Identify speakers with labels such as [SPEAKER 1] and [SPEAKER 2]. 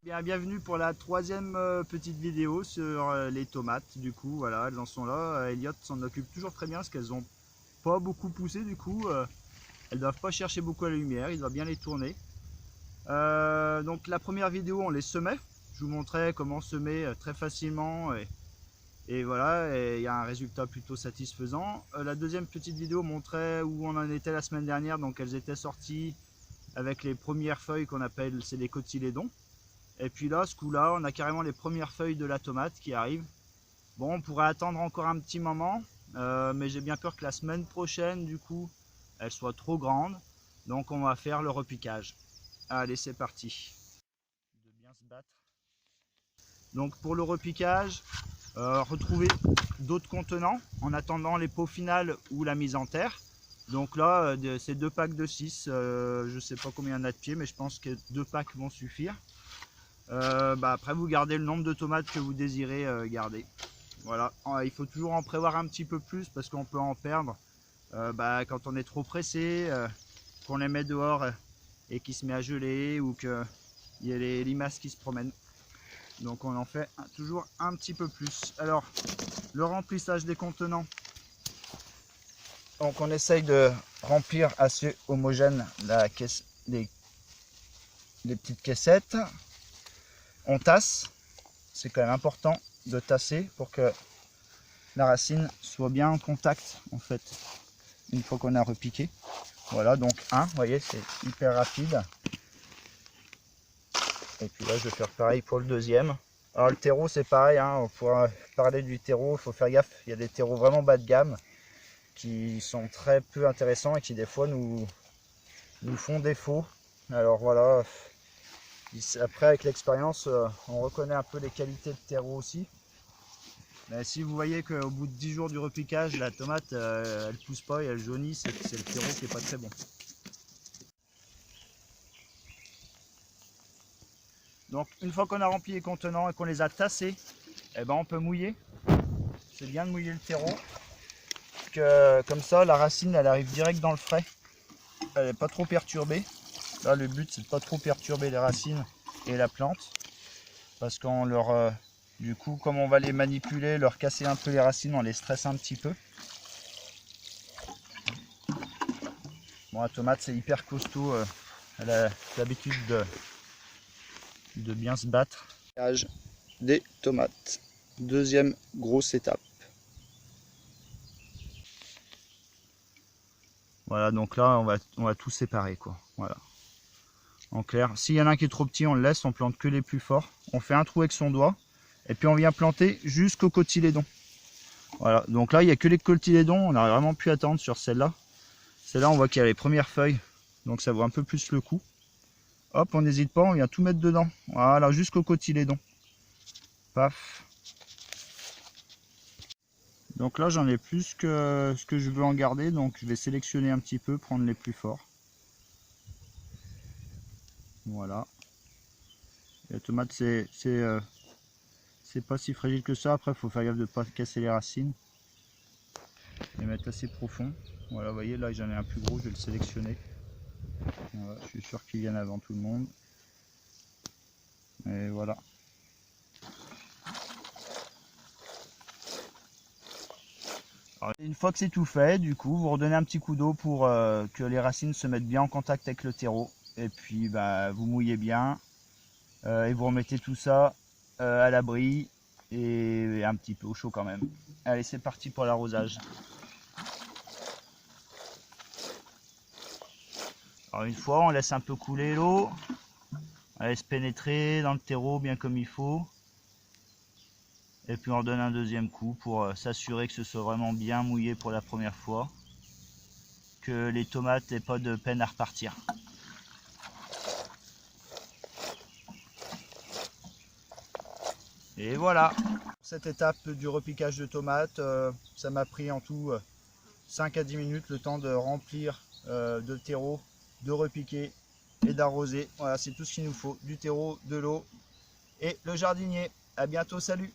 [SPEAKER 1] Bienvenue pour la troisième petite vidéo sur les tomates. Du coup, voilà, elles en sont là. Elliot s'en occupe toujours très bien parce qu'elles n'ont pas beaucoup poussé. Du coup, elles ne doivent pas chercher beaucoup la lumière. Il doit bien les tourner. Donc la première vidéo, on les semait. Je vous montrais comment semer très facilement. Et voilà, il y a un résultat plutôt satisfaisant. La deuxième petite vidéo montrait où on en était la semaine dernière. Donc elles étaient sorties avec les premières feuilles qu'on appelle, c'est des cotylédons. Et puis là, ce coup-là, on a carrément les premières feuilles de la tomate qui arrivent. Bon, on pourrait attendre encore un petit moment, mais j'ai bien peur que la semaine prochaine, du coup, elle soit trop grande. Donc on va faire le repiquage. Allez, c'est parti. De bien se battre. Donc pour le repiquage, retrouver d'autres contenants en attendant les pots finales ou la mise en terre. Donc là, c'est 2 packs de 6. Je ne sais pas combien il y en a de pieds, mais je pense que 2 packs vont suffire. Après vous gardez le nombre de tomates que vous désirez garder. Voilà, il faut toujours en prévoir un petit peu plus parce qu'on peut en perdre quand on est trop pressé, qu'on les met dehors et qu'il se met à geler ou qu'il y a les limaces qui se promènent. Donc on en fait toujours un petit peu plus. Alors le remplissage des contenants, donc on essaye de remplir assez homogène la caisse, les petites caissettes. On tasse, c'est quand même important de tasser pour que la racine soit bien en contact en fait une fois qu'on a repiqué. Voilà, donc vous voyez, c'est hyper rapide. Et puis là je vais faire pareil pour le deuxième. Alors le terreau c'est pareil, on pourra parler du terreau, il faut faire gaffe, il y a des terreaux vraiment bas de gamme qui sont très peu intéressants et qui des fois nous font défaut. Alors voilà, après avec l'expérience on reconnaît un peu les qualités de terreau aussi. Mais si vous voyez qu'au bout de 10 jours du repiquage, la tomate elle pousse pas et elle jaunit, c'est le terreau qui est pas très bon. Donc une fois qu'on a rempli les contenants et qu'on les a tassés, on peut mouiller. C'est bien de mouiller le terreau. Comme ça la racine elle arrive direct dans le frais. Elle n'est pas trop perturbée. Là le but c'est de pas trop perturber les racines et la plante. Parce qu'on leur... du coup comme on va les manipuler, leur casser un peu les racines, on les stresse un petit peu. Bon, la tomate c'est hyper costaud, elle a l'habitude de bien se battre. Des tomates, deuxième grosse étape. Voilà, donc là on va tout séparer quoi. Voilà. En clair, s'il y en a un qui est trop petit, on le laisse, on plante que les plus forts. On fait un trou avec son doigt et puis on vient planter jusqu'au cotylédon. Voilà, donc là il n'y a que les cotylédons, on n'a vraiment pu attendre sur celle-là. Celle-là on voit qu'il y a les premières feuilles, donc ça vaut un peu plus le coup. Hop, on n'hésite pas, on vient tout mettre dedans. Voilà, jusqu'au cotylédon. Paf. Donc là j'en ai plus que ce que je veux en garder, donc je vais sélectionner un petit peu, prendre les plus forts. Voilà. La tomate c'est pas si fragile que ça, après il faut faire gaffe de ne pas casser les racines. Les mettre assez profond. Voilà, vous voyez là j'en ai un plus gros, je vais le sélectionner. Voilà, je suis sûr qu'il vienne avant tout le monde. Et voilà. Alors, une fois que c'est tout fait, du coup, vous redonnez un petit coup d'eau pour que les racines se mettent bien en contact avec le terreau. Et puis vous mouillez bien et vous remettez tout ça à l'abri et un petit peu au chaud quand même. Allez, c'est parti pour l'arrosage. Alors une fois, on laisse un peu couler l'eau, on laisse pénétrer dans le terreau bien comme il faut. Et puis on redonne un deuxième coup pour s'assurer que ce soit vraiment bien mouillé pour la première fois. Que les tomates n'aient pas de peine à repartir. Et voilà, cette étape du repiquage de tomates, ça m'a pris en tout 5 à 10 minutes le temps de remplir de terreau, de repiquer et d'arroser. Voilà, c'est tout ce qu'il nous faut, du terreau, de l'eau et le jardinier. À bientôt, salut!